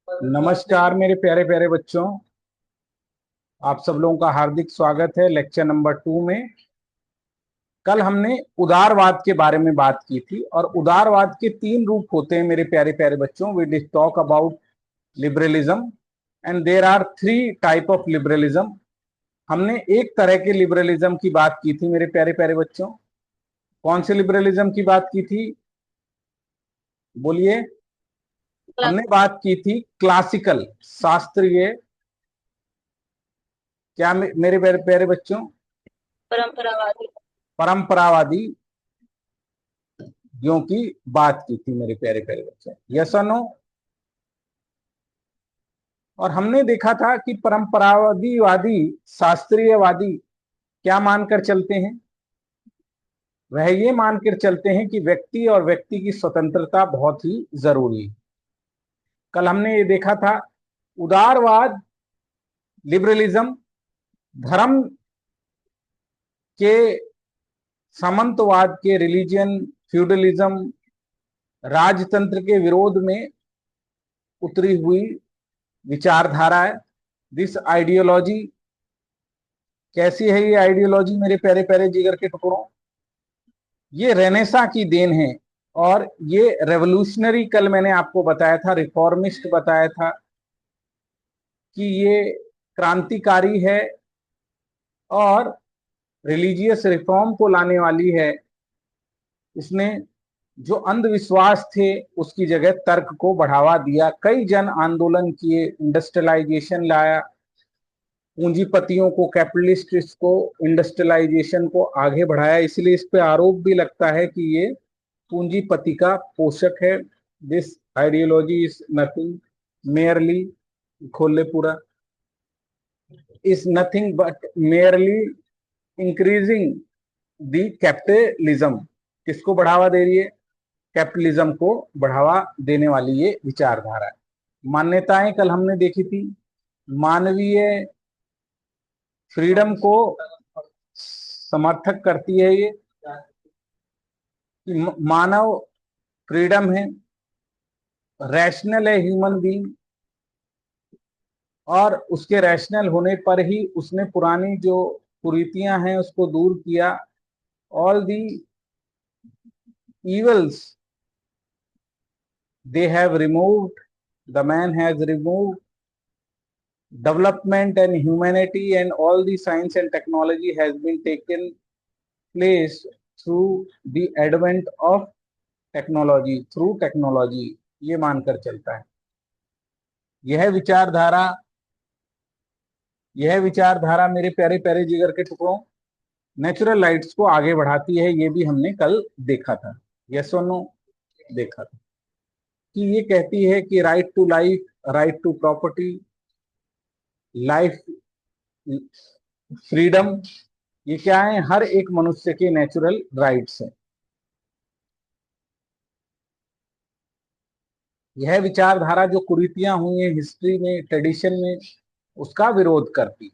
नमस्कार मेरे प्यारे प्यारे बच्चों। आप सब लोगों का हार्दिक स्वागत है लेक्चर नंबर 2 में। कल हमने उदारवाद के बारे में बात की थी और उदारवाद के 3 रूप होते हैं मेरे प्यारे प्यारे बच्चों। We did talk about liberalism and there are 3 type of liberalism. हमने एक तरह के लिबरलिज्म की बात की थी मेरे प्यारे प्यारे बच्चों। कौन से लिबरलिज्म की बात की थी, बोलिए। हमने बात की थी क्लासिकल, शास्त्रीय, क्या मेरे प्यारे प्यारे बच्चों, परंपरावादी। परंपरावादी यों की बात की थी मेरे प्यारे प्यारे बच्चों। यस और नो। और हमने देखा था कि परंपरावादी शास्त्रीयवादी क्या मानकर चलते हैं, वह ये मानकर चलते हैं कि व्यक्ति और व्यक्ति की स्वतंत्रता बहुत ही जरूरी है। कल हमने ये देखा था उदारवाद, लिबरलिज्म धर्म के, सामंतवाद के, रिलीजियन, फ्यूडलिज्म, राजतंत्र के विरोध में उतरी हुई विचारधारा है। दिस आइडियोलॉजी, कैसी है ये आइडियोलॉजी मेरे प्यारे प्यारे जिगर के टुकड़ों? ये रेनेसा की देन है और ये रेवोल्यूशनरी, कल मैंने आपको बताया था, रिफॉर्मिस्ट बताया था कि ये क्रांतिकारी है और रिलीजियस रिफॉर्म को लाने वाली है। इसने जो अंधविश्वास थे उसकी जगह तर्क को बढ़ावा दिया, कई जन आंदोलन किए, इंडस्ट्रियलाइजेशन लाया, पूंजीपतियों को, कैपिटलिस्ट को, इंडस्ट्रियलाइजेशन को आगे बढ़ाया। इसलिए इस पे आरोप भी लगता है कि ये पूंजीपति का पोषक है। This ideology is nothing merely, खोल ले पूरा, is nothing but merely increasing the capitalism. किसको बढ़ावा दे रही है? कैपिटलिज्म को बढ़ावा देने वाली ये विचारधारा है। मान्यताएं कल हमने देखी थी। मानवीय फ्रीडम को समर्थक करती है ये, कि मानव फ्रीडम है, रैशनल है ह्यूमन बीइंग, और उसके रैशनल होने पर ही उसने पुरानी जो कुरीतियां हैं उसको दूर किया। All the evils they have removed, the man has removed, development and humanity and all the science and technology has been taken place through the advent of technology, through technology, ये मानकर चलता है। यह विचारधारा, यह विचारधारा मेरे प्यारे प्यारे जिगर के टुकड़ों नेचुरल राइट्स को आगे बढ़ाती है। ये भी हमने कल देखा था। यस और नो, देखा था कि ये कहती है कि right to life, right to property, life, freedom, ये क्या है? हर एक मनुष्य के नेचुरल राइट्स हैं। यह विचारधारा जो कुरीतियां हुई है हिस्ट्री में, ट्रेडिशन में, उसका विरोध करती।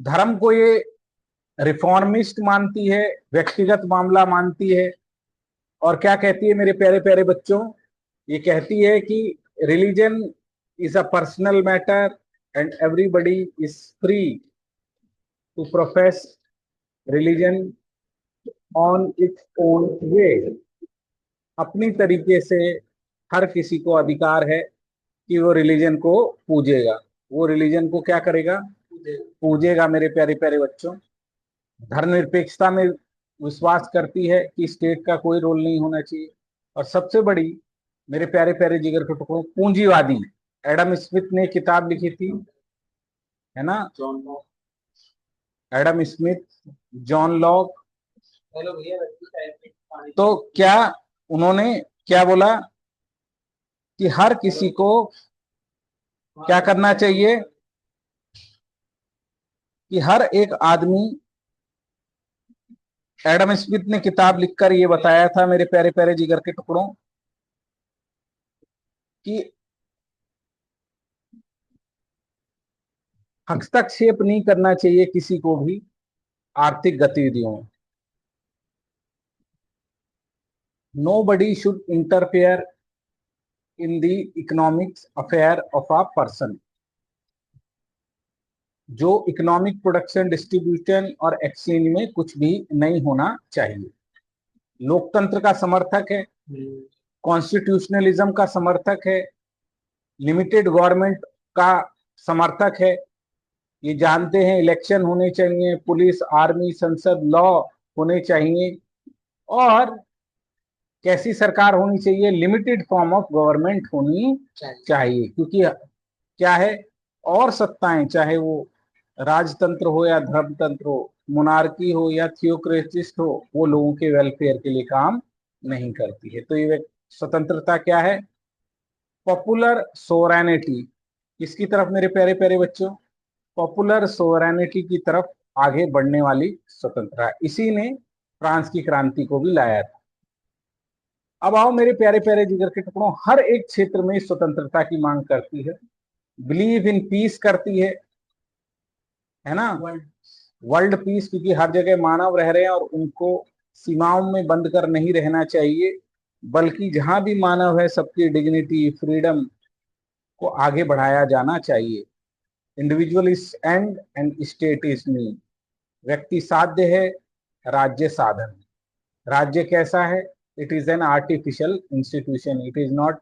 धर्म को ये रिफॉर्मिस्ट मानती है, व्यक्तिगत मामला मानती है। और क्या कहती है मेरे प्यारे प्यारे बच्चों? ये कहती है कि religion is a personal matter and everybody is free to profess religion on its own way. अपनी तरीके से हर किसी को अधिकार है कि वो रिलीजन को पूजेगा, वो रिलीजन को क्या करेगा? पूजेगा मेरे प्यारे प्यारे बच्चों। धर्मनिरपेक्षता में विश्वास करती है कि स्टेट का कोई रोल नहीं होना चाहिए। और सबसे बड़ी मेरे प्यारे प्यारे जिगर के टुकड़ों, पूंजीवादी। एडम स्मिथ ने किताब लिखी थी, है ना, एडम स्मिथ, जॉन लॉक। तो क्या उन्होंने क्या बोला कि हर किसी को क्या करना चाहिए? कि हर एक आदमी, एडम स्मिथ ने किताब लिखकर ये बताया था मेरे प्यारे प्यारे जिगर के टुकड़ों कि हस्तक्षेप नहीं करना चाहिए किसी को भी आर्थिक गतिविधियों में। Nobody should interfere in the economic affair of a person. जो इकोनॉमिक प्रोडक्शन, डिस्ट्रीब्यूशन और एक्सचेंज में कुछ भी नहीं होना चाहिए। लोकतंत्र का समर्थक है, कॉन्स्टिट्यूशनलिज्म का समर्थक है, लिमिटेड गवर्नमेंट का समर्थक है। ये जानते हैं इलेक्शन होने चाहिए, पुलिस, आर्मी, संसद, लॉ होने चाहिए, और कैसी सरकार होनी चाहिए, लिमिटेड फॉर्म ऑफ गवर्नमेंट होनी चाहिए। क्योंकि क्या है, और सत्ताएं, चाहे वो राजतंत्र हो या धर्मतंत्र हो, मोनार्की हो या थियोक्रेटिस्ट हो, वो लोगों के वेलफेयर के लिए काम नहीं करती है। तो ये स्वतंत्रता क्या है? Popular sovereignty. किसकी तरफ मेरे प्यारे प्यारे बच्चों? पॉपुलर सोवरेनिटी की तरफ आगे बढ़ने वाली स्वतंत्रता। इसी ने फ्रांस की क्रांति को भी लाया था। अब आओ मेरे प्यारे प्यारे जिगर के टुकड़ों, हर एक क्षेत्र में स्वतंत्रता की मांग करती है, बिलीव इन पीस करती है ना, वर्ल्ड पीस, क्योंकि हर जगह मानव रह रहे हैं और उनको सीमाओं में बंद कर नहीं रहना चाहिए, बल्कि जहां भी मानव है सबकी डिग्निटी, फ्रीडम को आगे बढ़ाया जाना चाहिए। Individual is and and state is mean. व्यक्ति साध्य है, राज्य साधन। राज्य कैसा है? It is an artificial institution, it is not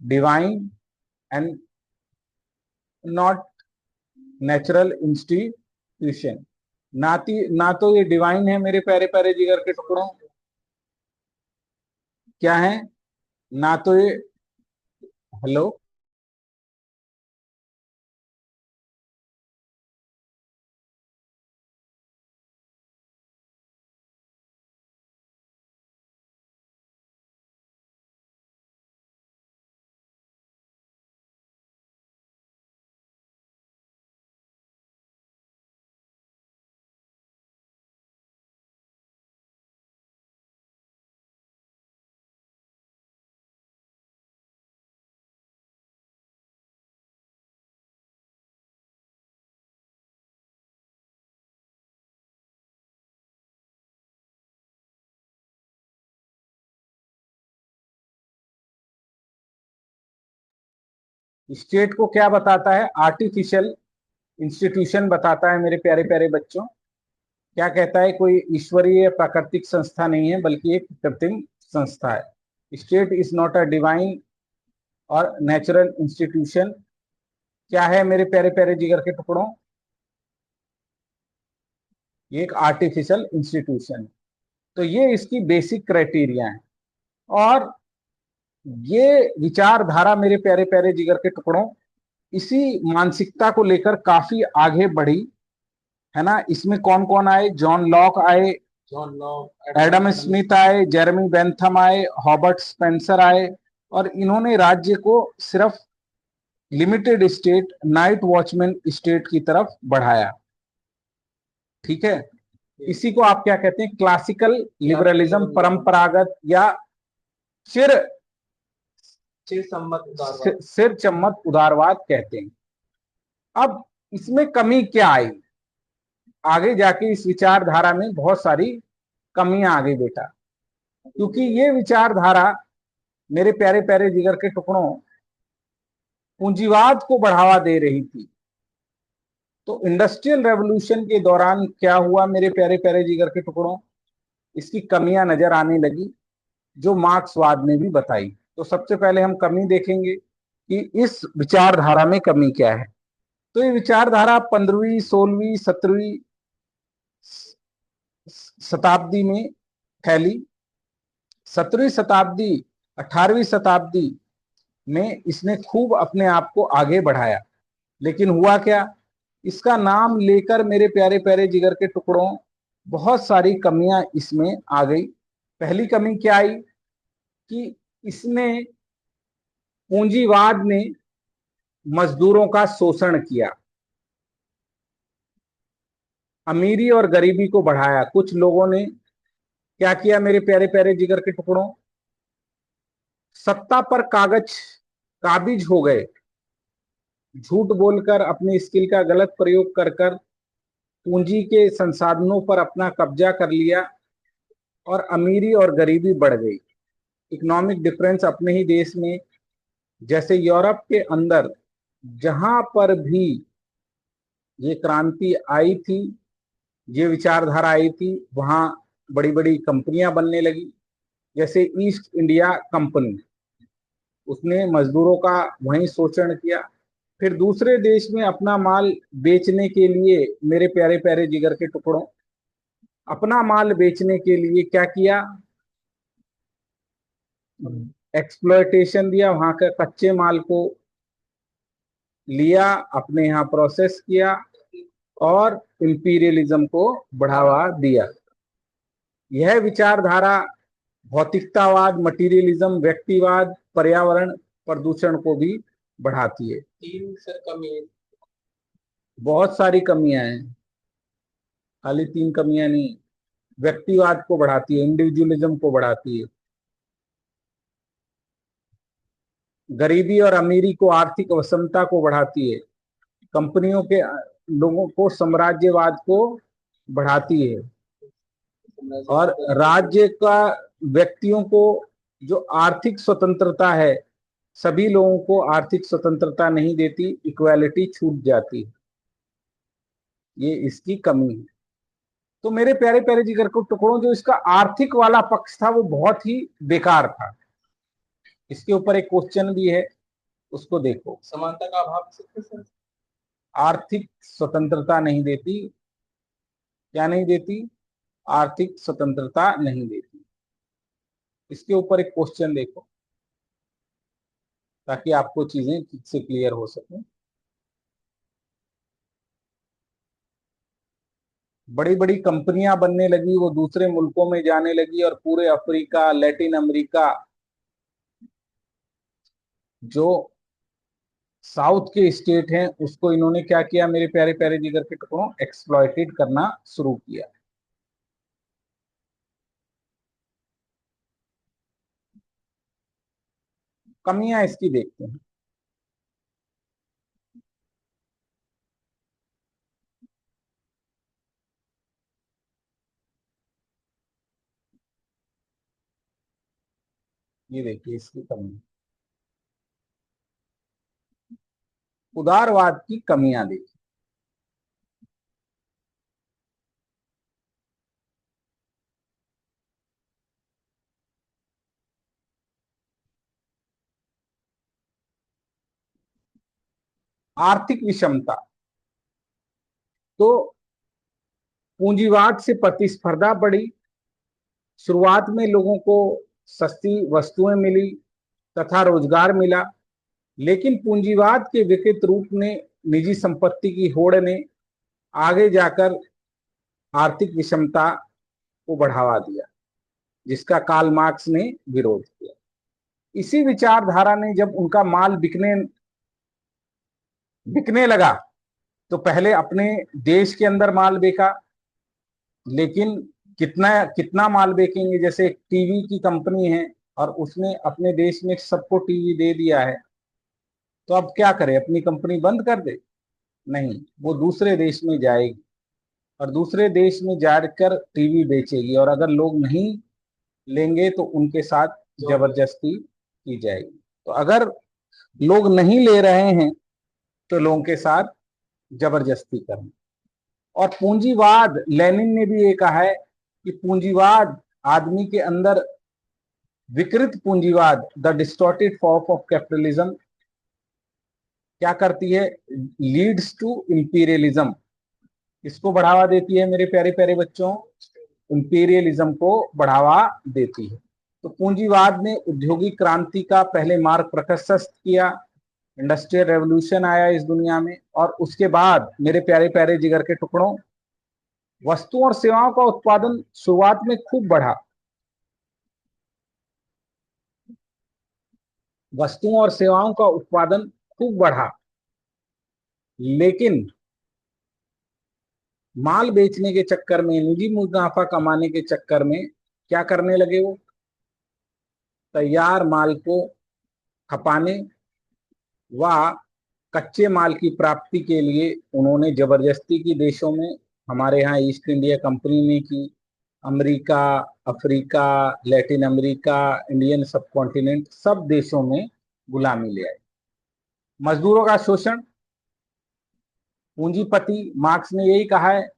divine and not natural institution. ना तो ये डिवाइन है मेरे प्यारे प्यारे जिगर के टुकड़ों, क्या है, ना तो ये, हेलो, स्टेट को क्या बताता है? आर्टिफिशियल इंस्टीट्यूशन बताता है मेरे प्यारे प्यारे बच्चों। क्या कहता है? कोई ईश्वरीय प्राकृतिक संस्था नहीं है, बल्कि एक कृत्रिम संस्था है। State is not a divine और नेचुरल इंस्टीट्यूशन। क्या है मेरे प्यारे प्यारे जिगर के टुकड़ों? ये एक आर्टिफिशियल इंस्टीट्यूशन। तो ये इसकी बेसिक क्राइटेरिया है। और ये विचारधारा मेरे प्यारे प्यारे जिगर के टुकड़ों इसी मानसिकता को लेकर काफी आगे बढ़ी, है ना। इसमें कौन कौन आए? जॉन लॉक आए, एडम स्मिथ आए, जेरेमी बेंथम आए, हॉबर्ट स्पेंसर आए, और इन्होंने राज्य को सिर्फ limited state, night watchman state की तरफ बढ़ाया। ठीक है, इसी को आप क्या कहते हैं? क्लासिकल लिबरलिज्म, परंपरागत या चिर सिर चम्मत उदारवाद कहते हैं। अब इसमें कमी क्या आई? आगे जाके इस विचारधारा में बहुत सारी कमियां आ गई बेटा, क्योंकि ये विचारधारा मेरे प्यारे प्यारे जिगर के टुकड़ों पूंजीवाद को बढ़ावा दे रही थी। तो इंडस्ट्रियल रेवोल्यूशन के दौरान क्या हुआ मेरे प्यारे प्यारे जिगर के टुकड़ों? इसकी कमियां नजर आने लगी, जो मार्क्सवाद ने भी बताई। तो सबसे पहले हम कमी देखेंगे कि इस विचारधारा में कमी क्या है। तो ये विचारधारा 15वीं, 16वीं, 17वीं शताब्दी में फैली। 17वीं शताब्दी, 18वीं शताब्दी में इसने खूब अपने आप को आगे बढ़ाया। लेकिन हुआ क्या? इसका नाम लेकर मेरे प्यारे प्यारे जिगर के टुकड़ों बहुत सारी कमियां इसमें आ गई। पहली कमी क्या आई कि इसने, पूंजीवाद ने मजदूरों का शोषण किया, अमीरी और गरीबी को बढ़ाया। कुछ लोगों ने क्या किया मेरे प्यारे प्यारे जिगर के टुकड़ों? सत्ता पर काबिज हो गए, झूठ बोलकर, अपनी स्किल का गलत प्रयोग कर कर पूंजी के संसाधनों पर अपना कब्जा कर लिया, और अमीरी और गरीबी बढ़ गई। इकोनॉमिक डिफरेंस अपने ही देश में, जैसे यूरोप के अंदर जहां पर भी ये क्रांति आई थी, ये विचारधारा आई थी, वहां बड़ी बड़ी कंपनियां बनने लगी। जैसे ईस्ट इंडिया कंपनी, उसने मजदूरों का वहीं शोषण किया। फिर दूसरे देश में अपना माल बेचने के लिए, मेरे प्यारे प्यारे जिगर के टुकड़ों, अपना माल बेचने के लिए क्या किया? एक्सप्लॉयटेशन दिया, वहां के कच्चे माल को लिया, अपने यहाँ प्रोसेस किया और इंपीरियलिज्म को बढ़ावा दिया। यह विचारधारा भौतिकतावाद, मटीरियलिज्म, व्यक्तिवाद, पर्यावरण प्रदूषण को भी बढ़ाती है। तीन सर कमी, बहुत सारी कमियां हैं, खाली तीन कमियां नहीं। व्यक्तिवाद को बढ़ाती है, इंडिविजुअलिज्म को बढ़ाती है, गरीबी और अमीरी को, आर्थिक विषमता को बढ़ाती है, कंपनियों के लोगों को, साम्राज्यवाद को बढ़ाती है, और राज्य का व्यक्तियों को जो आर्थिक स्वतंत्रता है, सभी लोगों को आर्थिक स्वतंत्रता नहीं देती, इक्वालिटी छूट जाती है। ये इसकी कमी है। तो मेरे प्यारे प्यारे जिगर को टुकड़ों, जो इसका आर्थिक वाला पक्ष था वो बहुत ही बेकार था। इसके ऊपर एक क्वेश्चन भी है, उसको देखो। समानता का अभाव आर्थिक स्वतंत्रता नहीं देती। क्या नहीं देती? आर्थिक स्वतंत्रता नहीं देती। इसके ऊपर एक क्वेश्चन देखो, ताकि आपको चीजें ठीक से क्लियर हो सके। बड़ी बड़ी कंपनियां बनने लगी, वो दूसरे मुल्कों में जाने लगी, और पूरे अफ्रीका, लैटिन अमेरिका, जो साउथ के स्टेट हैं, उसको इन्होंने क्या किया मेरे प्यारे प्यारे जिगर के टुकड़ों? एक्सप्लॉयटेड करना शुरू किया। कमियां इसकी देखते हैं। ये देखिए इसकी कमी, उदारवाद की कमियां देखिए। आर्थिक विषमता, तो पूंजीवाद से प्रतिस्पर्धा बढ़ी। शुरुआत में लोगों को सस्ती वस्तुएं मिली तथा रोजगार मिला, लेकिन पूंजीवाद के विकृत रूप ने, निजी संपत्ति की होड़ ने आगे जाकर आर्थिक विषमता को बढ़ावा दिया, जिसका कार्ल मार्क्स ने विरोध किया। इसी विचारधारा ने जब उनका माल बिकने बिकने लगा, तो पहले अपने देश के अंदर माल बेचा, लेकिन कितना कितना माल बेचेंगे? जैसे टीवी की कंपनी है और उसने अपने देश में सबको टीवी दे दिया है, तो अब क्या करे? अपनी कंपनी बंद कर दे? नहीं, वो दूसरे देश में जाएगी और दूसरे देश में जाकर टीवी बेचेगी, और अगर लोग नहीं लेंगे तो उनके साथ जबरदस्ती की जाएगी। तो अगर लोग नहीं ले रहे हैं तो लोगों के साथ जबरदस्ती करना। और पूंजीवाद, लेनिन ने भी ये कहा है कि पूंजीवाद आदमी के अंदर, विकृत पूंजीवाद, the distorted form of capitalism, क्या करती है? Leads to imperialism. इसको बढ़ावा देती है मेरे प्यारे प्यारे बच्चों, इंपीरियलिज्म को बढ़ावा देती है। तो पूंजीवाद ने औद्योगिक क्रांति का पहले मार्ग प्रशस्त किया, इंडस्ट्रियल रेवोल्यूशन आया इस दुनिया में, और उसके बाद मेरे प्यारे प्यारे जिगर के टुकड़ों, वस्तुओं और सेवाओं का उत्पादन शुरुआत में खूब बढ़ा। वस्तुओं और सेवाओं का उत्पादन खूब बढ़ा, लेकिन माल बेचने के चक्कर में, निजी मुनाफा कमाने के चक्कर में क्या करने लगे? वो तैयार माल को खपाने व कच्चे माल की प्राप्ति के लिए उन्होंने जबरदस्ती की देशों में, हमारे यहाँ ईस्ट इंडिया कंपनी ने की, America, Africa, Latin America, Indian सब कॉन्टिनेंट, सब देशों में गुलामी ले आई। मजदूरों का शोषण, पूंजीपति, मार्क्स ने यही कहा है,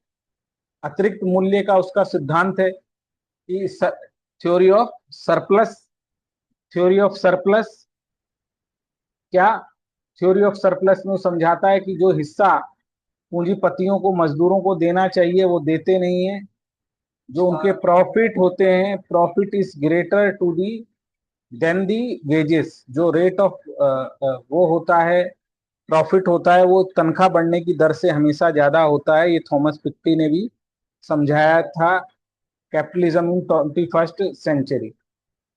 अतिरिक्त मूल्य का उसका सिद्धांत है कि theory of surplus, theory of surplus क्या, थ्योरी ऑफ सरप्लस में समझाता है कि जो हिस्सा पूंजीपतियों को मजदूरों को देना चाहिए वो देते नहीं है, जो उनके प्रॉफिट होते हैं, profit is greater to the than the wages, जो रेट ऑफ वो होता है, प्रॉफिट होता है, वो तनख्वाह बढ़ने की दर से हमेशा ज्यादा होता है। ये थॉमस पिक्टी ने भी समझाया था, कैपिटलिज्म इन 21st सेंचुरी।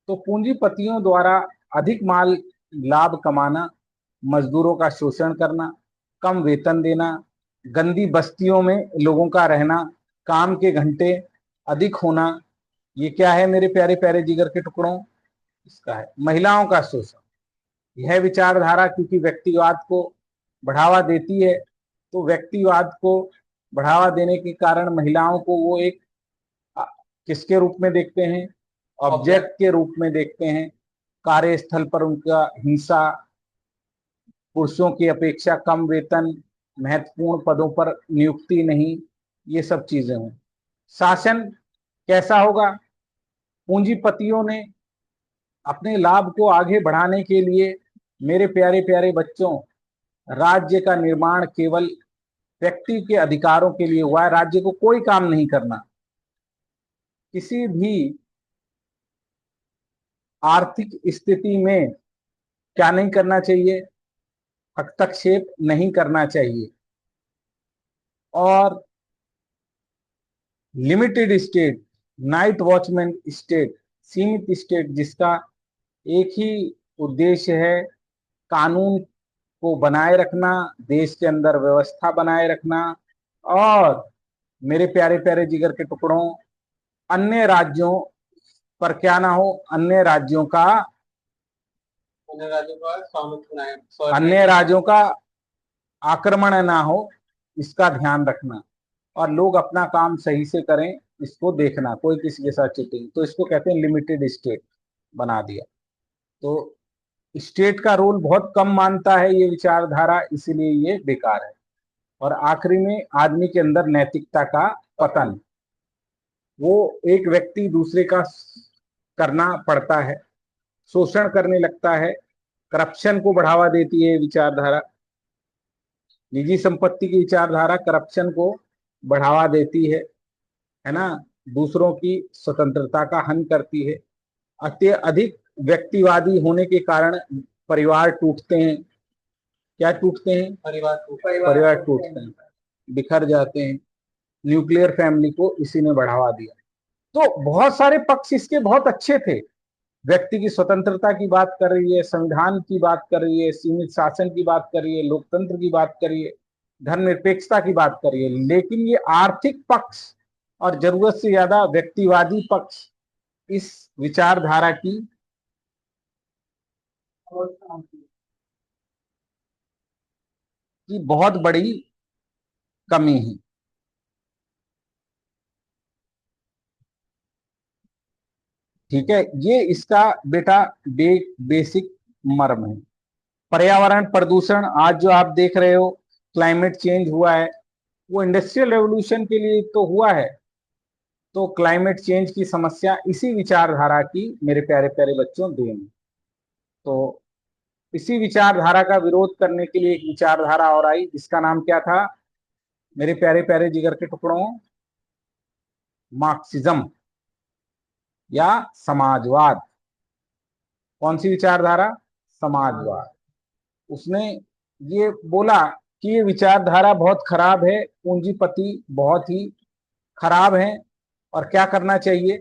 तो पूंजीपतियों द्वारा अधिक माल लाभ कमाना, मजदूरों का शोषण करना, कम वेतन देना, गंदी बस्तियों में लोगों का रहना, काम के घंटे अधिक होना, ये क्या है मेरे प्यारे प्यारे जिगर के टुकड़ों, इसका है महिलाओं का शोषण। यह विचारधारा क्योंकि व्यक्तिवाद को बढ़ावा देती है, तो व्यक्तिवाद को बढ़ावा देने के कारण महिलाओं को वो एक किसके रूप में देखते हैं, ऑब्जेक्ट के रूप में देखते हैं। कार्यस्थल पर उनका हिंसा, पुरुषों की अपेक्षा कम वेतन, महत्वपूर्ण पदों पर नियुक्ति नहीं, ये सब चीजें हैं। शासन कैसा होगा, पूंजीपतियों ने अपने लाभ को आगे बढ़ाने के लिए, मेरे प्यारे प्यारे बच्चों, राज्य का निर्माण केवल व्यक्ति के अधिकारों के लिए हुआ है। राज्य को कोई काम नहीं करना, किसी भी आर्थिक स्थिति में क्या नहीं करना चाहिए, हस्तक्षेप नहीं करना चाहिए। और limited state, night watchman state, सीमित स्टेट जिसका एक ही उद्देश्य है, कानून को बनाए रखना, देश के अंदर व्यवस्था बनाए रखना, और मेरे प्यारे प्यारे जिगर के टुकड़ों, अन्य राज्यों पर क्या ना हो, अन्य राज्यों का आक्रमण ना हो, इसका ध्यान रखना, और लोग अपना काम सही से करें, इसको देखना, कोई किसी के साथ चीटिंग, तो इसको कहते हैं लिमिटेड स्टेट बना दिया। तो स्टेट का रोल बहुत कम मानता है ये विचारधारा, इसलिए ये बेकार है। और आखिरी में आदमी के अंदर नैतिकता का पतन, वो एक व्यक्ति दूसरे का करना पड़ता है, शोषण करने लगता है, करप्शन को बढ़ावा देती है विचारधारा, निजी संपत्ति की विचारधारा करप्शन को बढ़ावा देती है ना, दूसरों की स्वतंत्रता का हनन करती है। अधिक व्यक्तिवादी होने के कारण परिवार टूटते हैं, क्या टूटते हैं, परिवार टूटते हैं, बिखर जाते हैं। न्यूक्लियर फैमिली को इसी ने बढ़ावा दिया। तो बहुत सारे पक्ष इसके बहुत अच्छे थे, व्यक्ति की स्वतंत्रता की बात कर रही है, संविधान की बात कर रही है, सीमित शासन की बात कर रही है, लोकतंत्र की बात कर रही है, धर्मनिरपेक्षता की बात कर रही है, लेकिन ये आर्थिक पक्ष और जरूरत से ज्यादा व्यक्तिवादी पक्ष इस विचारधारा की बहुत बड़ी कमी है। ठीक है, ये इसका बेटा बेसिक मर्म है। पर्यावरण प्रदूषण, आज जो आप देख रहे हो क्लाइमेट चेंज हुआ है, वो इंडस्ट्रियल रेवोल्यूशन के लिए तो हुआ है। तो क्लाइमेट चेंज की समस्या इसी विचारधारा की, मेरे प्यारे प्यारे बच्चों, देन। तो इसी विचारधारा का विरोध करने के लिए एक विचारधारा और आई, जिसका नाम क्या था मेरे प्यारे प्यारे जिगर के टुकड़ों, मार्क्सिज्म या समाजवाद। कौन सी विचारधारा, समाजवाद। उसने ये बोला कि ये विचारधारा बहुत खराब है, पूंजीपति बहुत ही खराब है, और क्या करना चाहिए,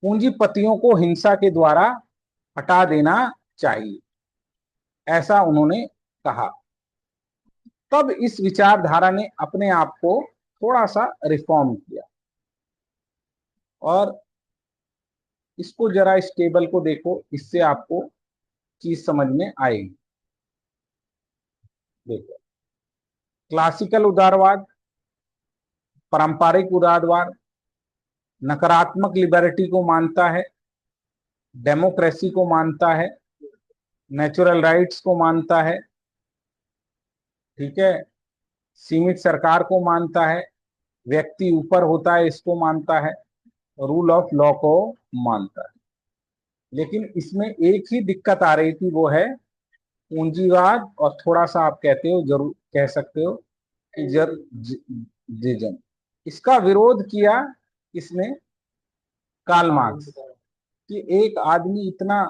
पूंजीपतियों को हिंसा के द्वारा हटा देना चाहिए, ऐसा उन्होंने कहा। तब इस विचारधारा ने अपने आप को थोड़ा सा रिफॉर्म किया, और इसको जरा इस टेबल को देखो, इससे आपको चीज समझ में आएगी। देखो, क्लासिकल उदारवाद, पारंपरिक उदारवाद, नकारात्मक लिबर्टी को मानता है, डेमोक्रेसी को मानता है, नेचुरल राइट्स को मानता है, ठीक है, सीमित सरकार को मानता है, व्यक्ति ऊपर होता है इसको मानता है, रूल ऑफ लॉ को मानता है। लेकिन इसमें एक ही दिक्कत आ रही थी, वो है पूंजीवाद, और थोड़ा सा आप कहते हो, जरूर कह सकते हो कि जिज्म। इसका विरोध किया किसने? Karl Marx. कि एक आदमी इतना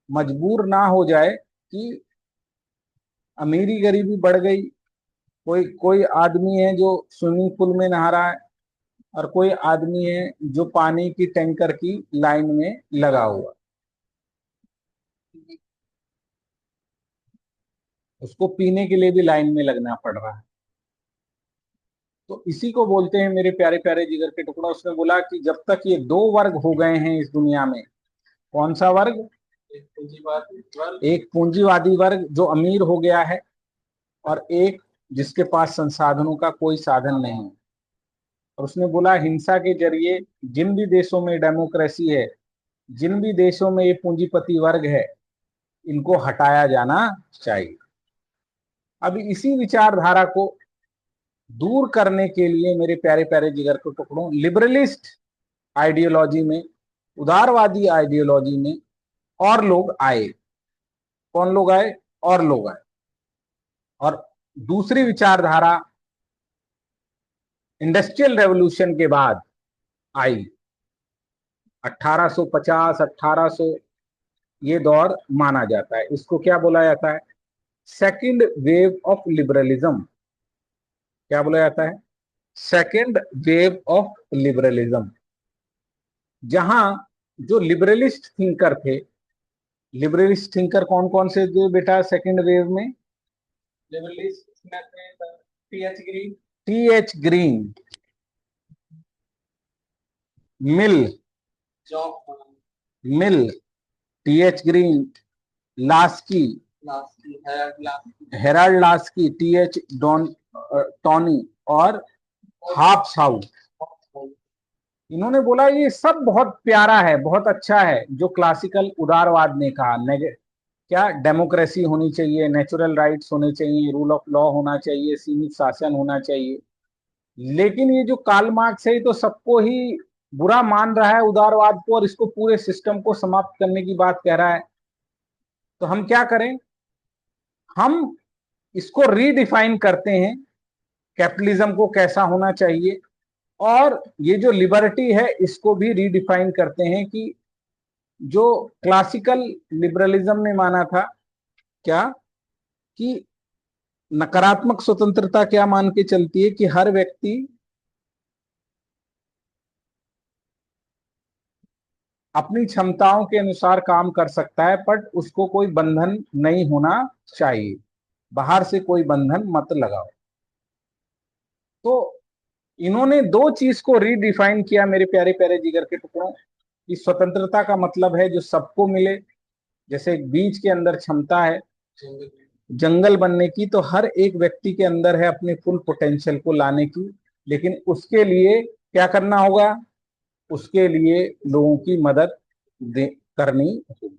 मजबूर ना हो जाए कि अमीरी गरीबी बढ़ गई, कोई कोई आदमी है जो स्विमिंग पूल में नहा रहा है, और कोई आदमी है जो पानी की टैंकर की लाइन में लगा हुआ, उसको पीने के लिए भी लाइन में लगना पड़ रहा है। तो इसी को बोलते हैं मेरे प्यारे प्यारे जिगर के टुकड़ा। उसने बोला कि जब तक ये दो वर्ग हो गए हैं इस दुनिया में, कौन सा वर्ग? एक पूंजीवादी वर्ग जो अमीर हो गया है, और एक जिसके पास संसाधनों का कोई साधन नहीं है। और उसने बोला हिंसा के जरिए जिन भी देशों में डेमोक्रेसी है, जिन भी देशों में ये पूंजीपति वर्ग है, इनको हटाया जाना चाहिए। अब इसी विचारधारा को दूर करने के लिए मेरे प्यारे प्यारे जिगर के टुकड़ों, लिबरलिस्ट आइडियोलॉजी में, उदारवादी आइडियोलॉजी में और लोग आए। कौन लोग आए? और लोग आए। और दूसरी विचारधारा इंडस्ट्रियल रेवोल्यूशन के बाद आई, 1850 1800, ये दौर माना जाता है। इसको क्या बोला जाता है? Second wave of liberalism. क्या बोला जाता है? Second wave of liberalism. जहां जो लिबरलिस्ट थिंकर थे, लिबरलिस्ट थिंकर कौन कौन से थे बेटा सेकंड वेव में? Liberalist T H Green, T H Green, Mill, Mill, T H Green, Laski, Harold Laski, T H Tawney और हाफ साउथ। इन्होंने बोला ये सब बहुत प्यारा है, बहुत अच्छा है जो क्लासिकल उदारवाद ने कहा। क्या डेमोक्रेसी होनी चाहिए, नेचुरल राइट्स होने चाहिए, रूल ऑफ लॉ होना चाहिए, सीमित शासन होना चाहिए। लेकिन ये जो कार्ल मार्क्स है, ये तो सबको ही बुरा मान रहा है, उदारवाद को, और इसको पूरे सिस्टम को समाप्त करने की बात कह रहा है। तो हम क्या करें? हम इसको रीडिफाइन करते हैं, कैपिटलिज्म को कैसा होना चाहिए, और ये जो लिबर्टी है इसको भी रीडिफाइन करते हैं कि जो क्लासिकल लिबरलिज्म ने माना था, क्या कि नकारात्मक स्वतंत्रता क्या मान के चलती है कि हर व्यक्ति अपनी क्षमताओं के अनुसार काम कर सकता है, बट उसको कोई बंधन नहीं होना चाहिए, बाहर से कोई बंधन मत लगाओ। तो इन्होंने दो चीज को रीडिफाइन किया मेरे प्यारे प्यारे जिगर के टुकड़ों, कि स्वतंत्रता का मतलब है जो सबको मिले, जैसे एक बीज के अंदर क्षमता है जंगल बनने की, तो हर एक व्यक्ति के अंदर है अपने फुल पोटेंशियल को लाने की। लेकिन उसके लिए क्या करना होगा? उसके लिए लोगों की मदद करनी होगी।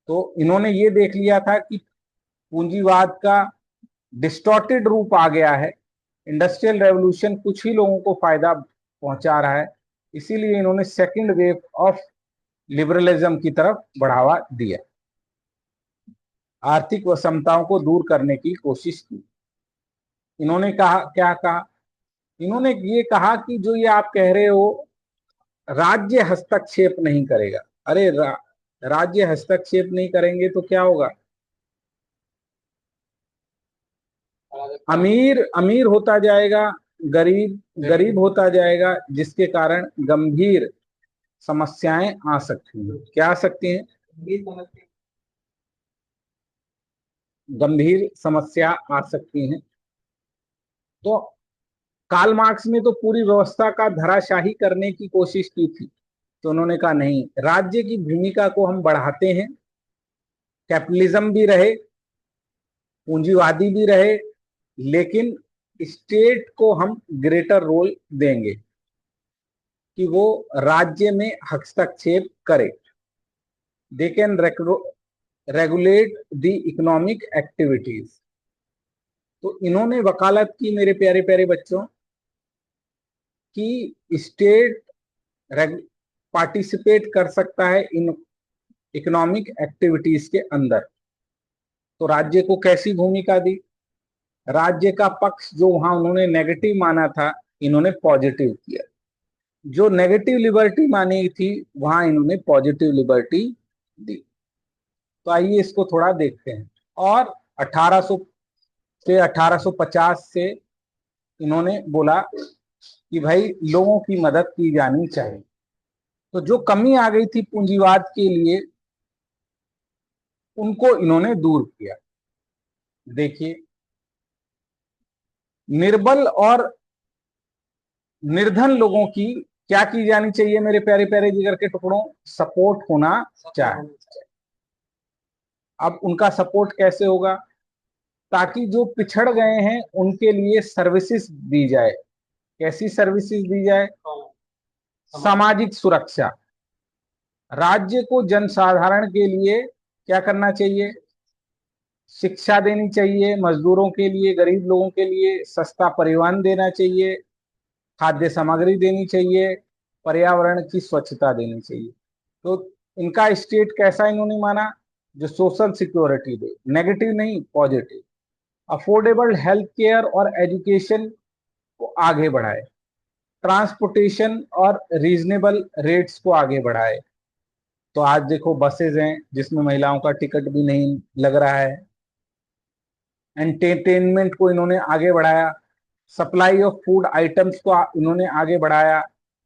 तो इन्होंने ये देख लिया था कि पूंजीवाद का डिस्टॉर्टेड रूप आ गया है, इंडस्ट्रियल रेवोल्यूशन कुछ ही लोगों को फायदा पहुंचा रहा है, इसीलिए इन्होंने सेकंड वेव ऑफ लिबरलिज्म की तरफ बढ़ावा दिया, आर्थिक विषमताओं को दूर करने की कोशिश की। इन्होंने कहा, क्या कहा? इन्होंने ये कहा कि जो ये आप कह रहे हो राज्य हस्तक्षेप नहीं करेगा। अरे राज्य हस्तक्षेप नहीं करेंगे तो क्या होगा? अमीर अमीर होता जाएगा, गरीब गरीब होता जाएगा, जिसके कारण गंभीर समस्याएं आ सकती हैं। क्या आ सकती हैं? गंभीर समस्या आ सकती हैं। तो कार्ल मार्क्स ने तो पूरी व्यवस्था का धराशाही करने की कोशिश की थी। तो उन्होंने कहा नहीं, राज्य की भूमिका को हम बढ़ाते हैं, कैपिटलिज्म भी रहे, पूंजीवादी भी रहे, लेकिन स्टेट को हम ग्रेटर रोल देंगे। कि वो राज्य में हस्तक्षेप करे। They can regulate the economic activities. तो इन्होंने वकालत की मेरे प्यारे प्यारे बच्चों कि स्टेट पार्टिसिपेट कर सकता है इन इकोनॉमिक एक्टिविटीज के अंदर। तो राज्य को कैसी भूमिका दी? राज्य का पक्ष जो वहां उन्होंने नेगेटिव माना था, इन्होंने पॉजिटिव किया। जो नेगेटिव लिबर्टी मानी थी, वहां इन्होंने पॉजिटिव लिबर्टी दी। तो आइए इसको थोड़ा देखते हैं। और 1800 से 1850 से इन्होंने बोला कि भाई लोगों की मदद की जानी चाहिए। तो जो कमी आ गई थी पूंजीवाद के लिए, उनको इन्होंने दूर किया। देखिए, निर्बल और निर्धन लोगों की क्या की जानी चाहिए मेरे प्यारे प्यारे जिगर के टुकड़ों? सपोर्ट होना चाहिए। अब उनका सपोर्ट कैसे होगा? ताकि जो पिछड़ गए हैं उनके लिए सर्विसेज दी जाए। कैसी सर्विसेज दी जाए? सामाजिक सुरक्षा। राज्य को जनसाधारण के लिए क्या करना चाहिए? शिक्षा देनी चाहिए, मजदूरों के लिए, गरीब लोगों के लिए सस्ता परिवहन देना चाहिए, खाद्य सामग्री देनी चाहिए, पर्यावरण की स्वच्छता देनी चाहिए। तो इनका स्टेट कैसा इन्होंने माना? जो सोशल सिक्योरिटी दे, नेगेटिव नहीं पॉजिटिव। अफोर्डेबल हेल्थ केयर और एजुकेशन को आगे बढ़ाए, ट्रांसपोर्टेशन और रीजनेबल रेट्स को आगे बढ़ाए। तो आज देखो बसेज हैं जिसमें महिलाओं का टिकट भी नहीं लग रहा है। एंटरटेनमेंट को इन्होंने आगे बढ़ाया, सप्लाई ऑफ फूड आइटम्स को इन्होंने आगे बढ़ाया,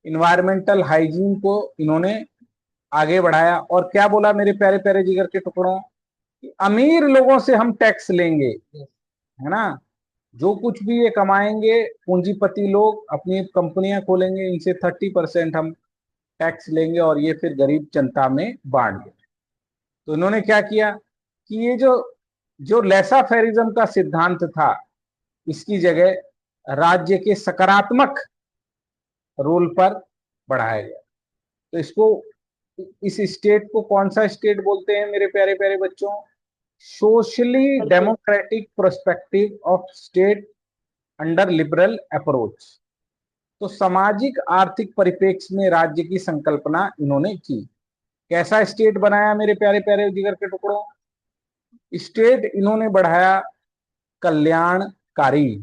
इन्वायरमेंटल हाइजीन को इन्होंने आगे बढ़ाया। और क्या बोला मेरे प्यारे प्यारे जिगर के टुकड़ों? कि अमीर लोगों से हम टैक्स लेंगे, है ना। जो कुछ भी ये कमाएंगे, पूंजीपति लोग अपनी कंपनियां खोलेंगे, इनसे 30% हम टैक्स लेंगे और ये फिर गरीब जनता में बांट देंगे। तो इन्होंने क्या किया कि ये जो जो लेसा फेरिज्म का सिद्धांत था, इसकी जगह राज्य के सकारात्मक रोल पर बढ़ाया गया। तो इसको, इस स्टेट को कौन सा स्टेट बोलते हैं मेरे प्यारे प्यारे बच्चों? Socially democratic prospective of state under liberal approach. तो सामाजिक आर्थिक परिप्रेक्ष्य में राज्य की संकल्पना इन्होंने की। कैसा स्टेट बनाया मेरे प्यारे प्यारे जिगर के टुकड़ों? स्टेट इन्होंने बढ़ाया कल्याणकारी।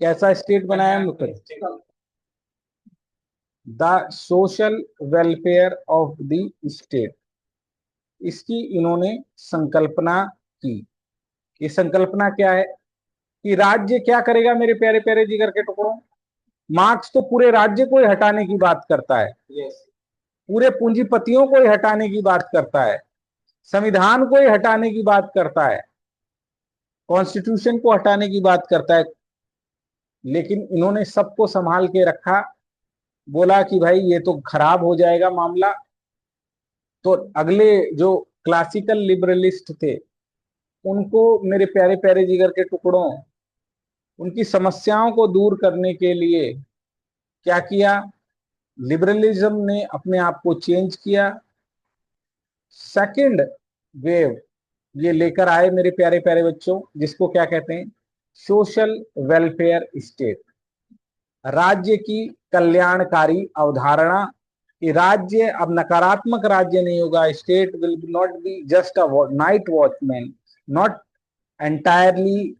कैसा स्टेट बनाया मित्र? The social welfare of the state. इसकी इन्होंने संकल्पना की। ये संकल्पना क्या है कि राज्य क्या करेगा मेरे प्यारे प्यारे जिगर के टुकड़ों? मार्क्स तो पूरे राज्य को ही हटाने की बात करता है, पूरे पूंजीपतियों को ही हटाने की बात करता है, संविधान को ही हटाने की बात करता है, कॉन्स्टिट्यूशन को हटाने की बात करता है। लेकिन इन्होंने सबको संभाल के रखा। बोला कि भाई ये तो खराब हो जाएगा मामला। तो अगले जो क्लासिकल लिबरलिस्ट थे, उनको मेरे प्यारे प्यारे जिगर के टुकड़ों, उनकी समस्याओं को दूर करने के लिए क्या किया? लिबरलिज्म ने अपने आप को चेंज किया। सेकंड वेव ये लेकर आए मेरे प्यारे प्यारे बच्चों, जिसको क्या कहते हैं? Social welfare state. राज्य की कल्याणकारी अवधारणा कि राज्य अब नकारात्मक राज्य नहीं होगा। State will not be just a night watchman, not entirely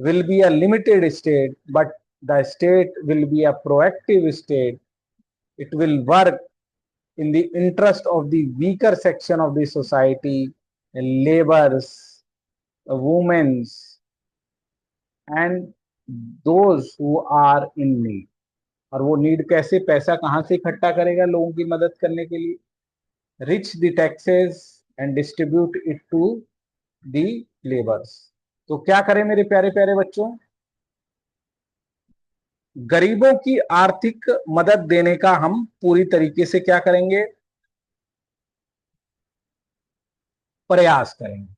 will be a limited state, but the state will be a proactive state. It will work in the interest of the weaker section of the society, laborers, women, and those who are in need. और वो need कैसे, पैसा कहां से इकट्ठा करेगा लोगों की मदद करने के लिए? Rich the taxes and distribute it to the labours. तो क्या करें मेरे प्यारे प्यारे बच्चों? गरीबों की आर्थिक मदद देने का हम पूरी तरीके से क्या करेंगे? प्रयास करेंगे।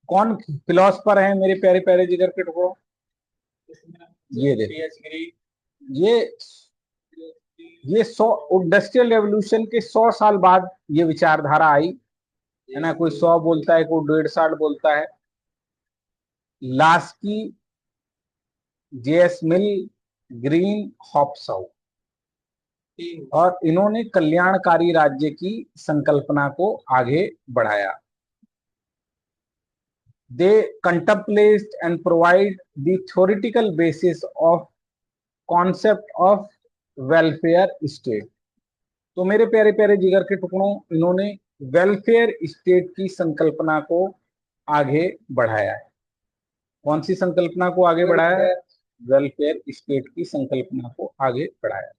कौन फिलोसफर है मेरे प्यारे प्यारे जिगर के टुकड़ों? ये देखो, ये ये 100 इंडस्ट्रियल रेवोल्यूशन के 100 साल बाद ये विचारधारा आई, है ना। कोई 100 बोलता है, कोई 150 बोलता है। लास्की, जेएस मिल, ग्रीन, हॉब्साउ, और इन्होंने कल्याणकारी राज्य की संकल्पना को आगे बढ़ाया। They contemplate and provide the theoretical basis of concept of welfare state। तो मेरे प्यारे प्यारे जिगर के टुकड़ों, इन्होंने वेलफेयर स्टेट की संकल्पना को आगे बढ़ाया है। कौन सी संकल्पना को आगे बढ़ाया है? वेलफेयर स्टेट की संकल्पना को आगे बढ़ाया।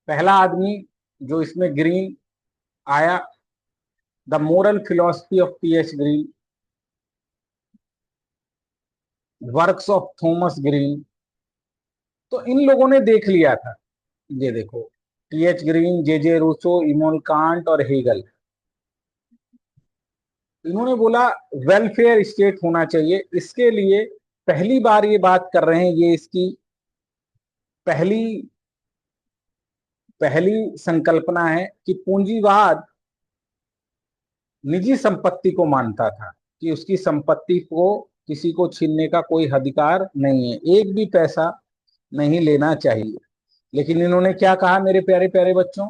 पहला आदमी जो इसमें ग्रीन आया, the moral philosophy of T H. Green, works of Thomas Green. तो इन लोगों ने देख लिया था, ये देखो, T H. Green, J Rousseau, Immanuel Kant और हेगल, इन्होंने बोला वेलफेयर स्टेट होना चाहिए। इसके लिए पहली बार ये बात कर रहे हैं, ये इसकी पहली पहली संकल्पना है कि पूंजीवाद निजी संपत्ति को मानता था कि उसकी संपत्ति को किसी को छीनने का कोई अधिकार नहीं है, एक भी पैसा नहीं लेना चाहिए। लेकिन इन्होंने क्या कहा मेरे प्यारे प्यारे बच्चों?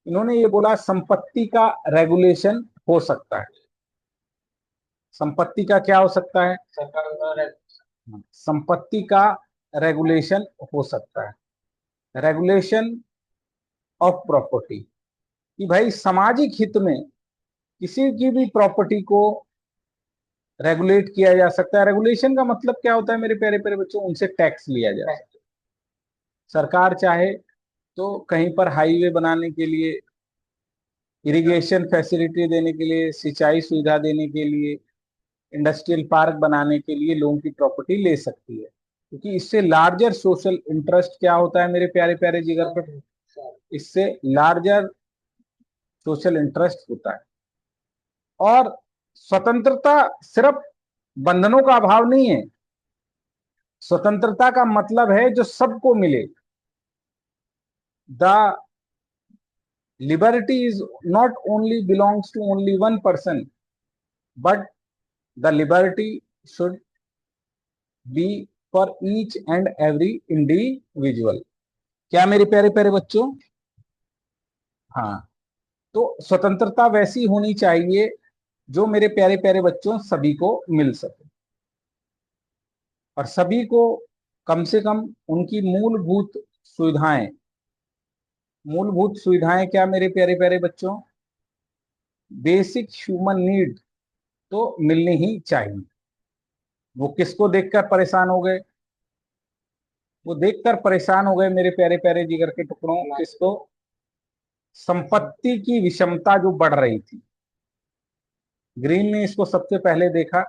इन्होंने ये बोला संपत्ति का रेगुलेशन हो सकता है। संपत्ति का क्या हो सकता है? संपत्ति का रेगुलेशन हो सकता है। रेगुलेशन ऑफ प्रॉपर्टी, कि भाई सामाजिक हित में किसी की भी प्रॉपर्टी को रेगुलेट किया जा सकता है। रेगुलेशन का मतलब क्या होता है मेरे प्यारे प्यारे बच्चों? उनसे टैक्स लिया जा सकता है। सरकार चाहे तो कहीं पर हाईवे बनाने के लिए, इरिगेशन फैसिलिटी देने के लिए, सिंचाई सुविधा देने के लिए, इंडस्ट्रियल पार्क बनाने के लिए लोगों की प्रॉपर्टी ले सकती है, क्योंकि इससे लार्जर सोशल इंटरेस्ट क्या होता है मेरे प्यारे प्यारे जिगर पर? इससे लार्जर सोशल इंटरेस्ट होता है। और स्वतंत्रता सिर्फ बंधनों का अभाव नहीं है। स्वतंत्रता का मतलब है जो सबको मिले। The liberty is not only belongs to only one person, but the liberty should be for each and every individual। क्या मेरे प्यारे प्यारे बच्चों? हाँ, तो स्वतंत्रता वैसी होनी चाहिए जो मेरे प्यारे प्यारे बच्चों सभी को मिल सके, और सभी को कम से कम उनकी मूलभूत सुविधाएं क्या मेरे प्यारे प्यारे बच्चों? बेसिक ह्यूमन नीड तो मिलनी ही चाहिए। वो किसको देखकर परेशान हो गए? वो देखकर परेशान हो गए मेरे प्यारे प्यारे जिगर के टुकड़ों, किसको? संपत्ति की विषमता जो बढ़ रही थी। ग्रीन ने इसको सबसे पहले देखा।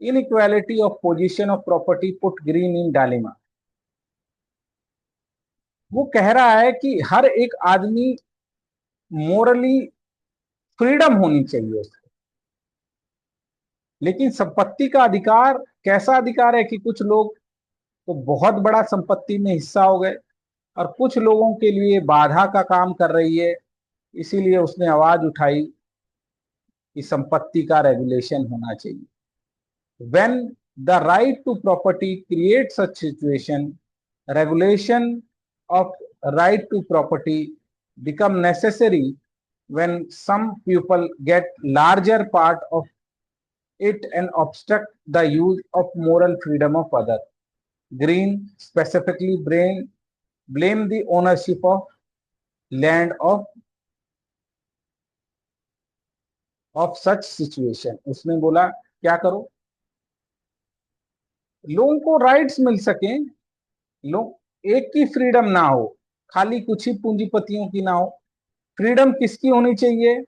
Inequality of position of property put green in dilemma. वो कह रहा है कि हर एक आदमी मोरली फ्रीडम होनी चाहिए उसको, लेकिन संपत्ति का अधिकार कैसा अधिकार है कि कुछ लोग तो बहुत बड़ा संपत्ति में हिस्सा हो गए और कुछ लोगों के लिए बाधा का काम कर रही है। इसीलिए उसने आवाज उठाई कि संपत्ति का रेगुलेशन होना चाहिए। When the right to property creates such situation, regulation of right to property become necessary when some people get larger part of it and obstruct the use of moral freedom of others। Green specifically blame the ownership of land of such situation। उसने बोला क्या करो, लोगों को rights मिल सके, लोग एक की फ्रीडम ना हो, खाली कुछ ही पूंजीपतियों की ना हो। फ्रीडम किसकी होनी चाहिए?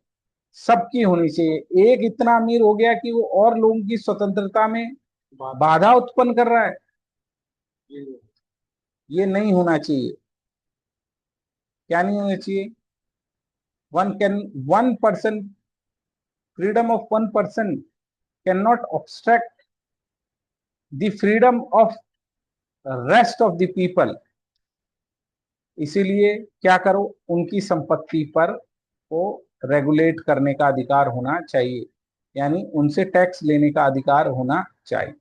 सबकी होनी चाहिए। एक इतना अमीर हो गया कि वो और लोगों की स्वतंत्रता में बाधा उत्पन्न कर रहा है, ये नहीं होना चाहिए। क्या नहीं होना चाहिए? One person, freedom of one person can not obstruct the freedom of rest of the people. इसीलिए क्या करो, उनकी संपत्ति पर वो रेगुलेट करने का अधिकार होना चाहिए, यानी उनसे टैक्स लेने का अधिकार होना चाहिए।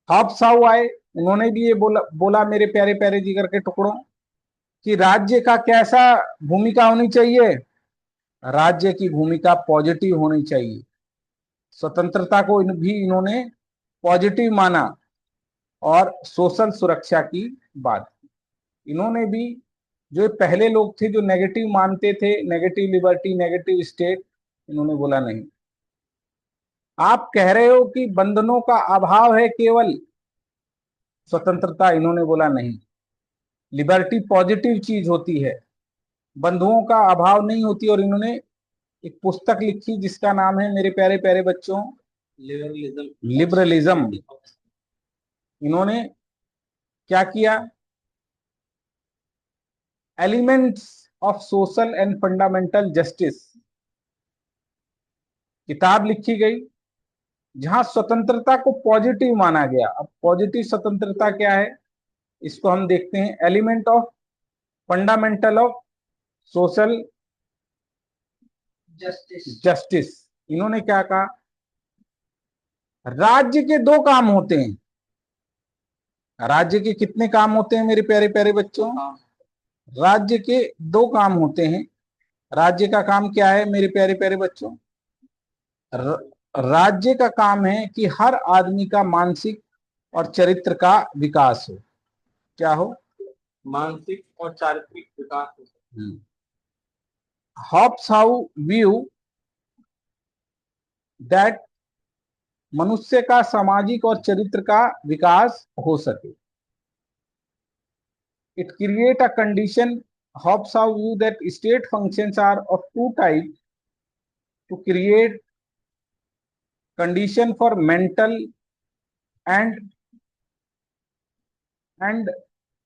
हॉब्साउ आए, उन्होंने भी ये बोला मेरे प्यारे प्यारे जिगर के टुकड़ों कि राज्य का कैसा भूमिका होनी चाहिए। राज्य की भूमिका पॉजिटिव होनी चाहिए। स्वतंत्रता को भी इन्होंने पॉजिटिव माना और सोशल सुरक्षा की बात की। इन्होंने भी, जो पहले लोग थे जो नेगेटिव मानते थे, नेगेटिव लिबर्टी, नेगेटिव स्टेट, इन्होंने बोला नहीं। आप कह रहे हो कि बंधनों का अभाव है केवल स्वतंत्रता, इन्होंने बोला नहीं। लिबर्टी पॉजिटिव चीज होती है, बंधुओं का अभाव नहीं होती। और इन्होंने एक पुस्तक लिखी जिसका नाम है मेरे प्यारे प्यारे बच्चों, लिबरलिज्म। इन्होंने क्या किया, elements of social and fundamental justice किताब लिखी गई, जहां स्वतंत्रता को पॉजिटिव माना गया। अब पॉजिटिव स्वतंत्रता क्या है, इसको हम देखते हैं। Element of fundamental of social justice. इन्होंने क्या कहा, राज्य के दो काम होते हैं। राज्य के कितने काम होते हैं मेरे प्यारे प्यारे बच्चों? राज्य के दो काम होते हैं। राज्य का काम क्या है मेरे प्यारे प्यारे बच्चों? राज्य का काम है कि हर आदमी का मानसिक और चरित्र का विकास हो। क्या हो? मानसिक और चारित्रिक विकास हो। हॉब्साउ व्यू दैट मनुष्य का सामाजिक और चरित्र का विकास हो सके। It create a condition. Hobsbawm view that state functions are of two types: to create condition for mental and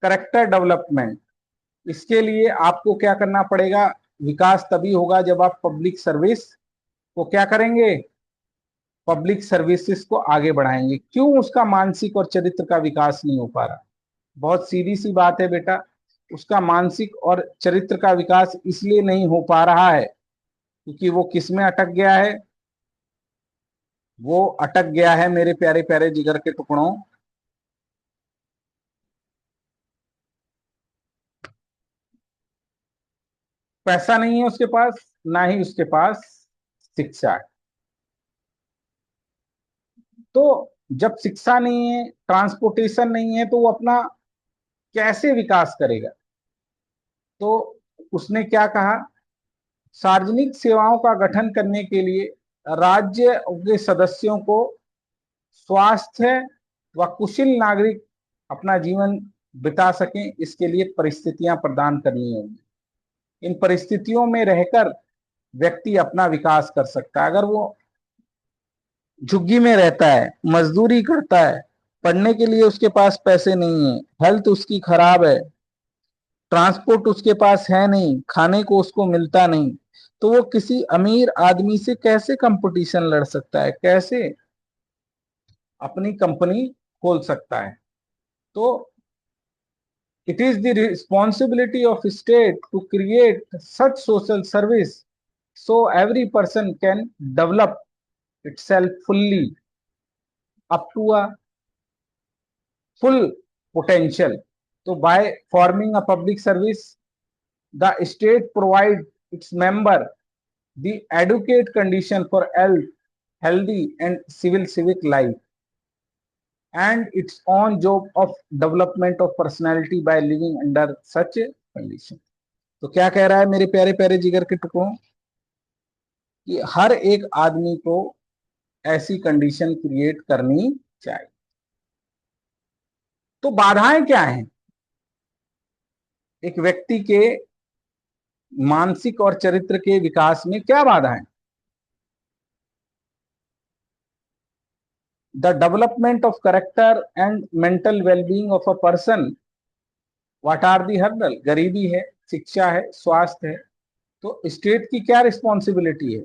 character development. इसके लिए आपको क्या करना पड़ेगा, विकास तभी होगा जब आप पब्लिक सर्विस को क्या करेंगे, पब्लिक सर्विसेज को आगे बढ़ाएंगे। क्यों उसका मानसिक और चरित्र का विकास नहीं हो पा रहा? बहुत सीधी सी बात है बेटा, उसका मानसिक और चरित्र का विकास इसलिए नहीं हो पा रहा है क्योंकि वो किस में अटक गया है? वो अटक गया है मेरे प्यारे प्यारे जिगर के टुकड़ों, पैसा नहीं है उसके पास, ना ही उसके पास शिक्षा है। तो जब शिक्षा नहीं है, ट्रांसपोर्टेशन नहीं है, तो वो अपना कैसे विकास करेगा? तो उसने क्या कहा, सार्वजनिक सेवाओं का गठन करने के लिए राज्य के सदस्यों को स्वास्थ्य व कुशल नागरिक अपना जीवन बिता सकें, इसके लिए परिस्थितियां प्रदान करनी होंगी। इन परिस्थितियों में रहकर व्यक्ति अपना विकास कर सकता है। अगर वो झुग्गी में रहता है, मजदूरी करता है, पढ़ने के लिए उसके पास पैसे नहीं है, हेल्थ उसकी खराब है, ट्रांसपोर्ट उसके पास है नहीं, खाने को उसको मिलता नहीं, तो वो किसी अमीर आदमी से कैसे कंपटीशन लड़ सकता है, कैसे अपनी कंपनी खोल सकता है? तो it is the responsibility of state to create such social service so every person can develop itself fully up to a full potential. So by forming a public service, the state provides its member the adequate condition for healthy and civil civic life and its own job of development of personality by living under such a condition. तो क्या कह रहा है मेरे प्यारे प्यारे जिगर के टुकड़ों, कि हर एक आदमी को ऐसी कंडीशन क्रिएट करनी चाहिए। तो बाधाएं क्या हैं एक व्यक्ति के मानसिक और चरित्र के विकास में? क्या बाधाएं? The development of character and mental wellbeing of a person. What are the hurdle? गरीबी है, शिक्षा है, स्वास्थ्य है। तो स्टेट की क्या रिस्पॉन्सिबिलिटी है?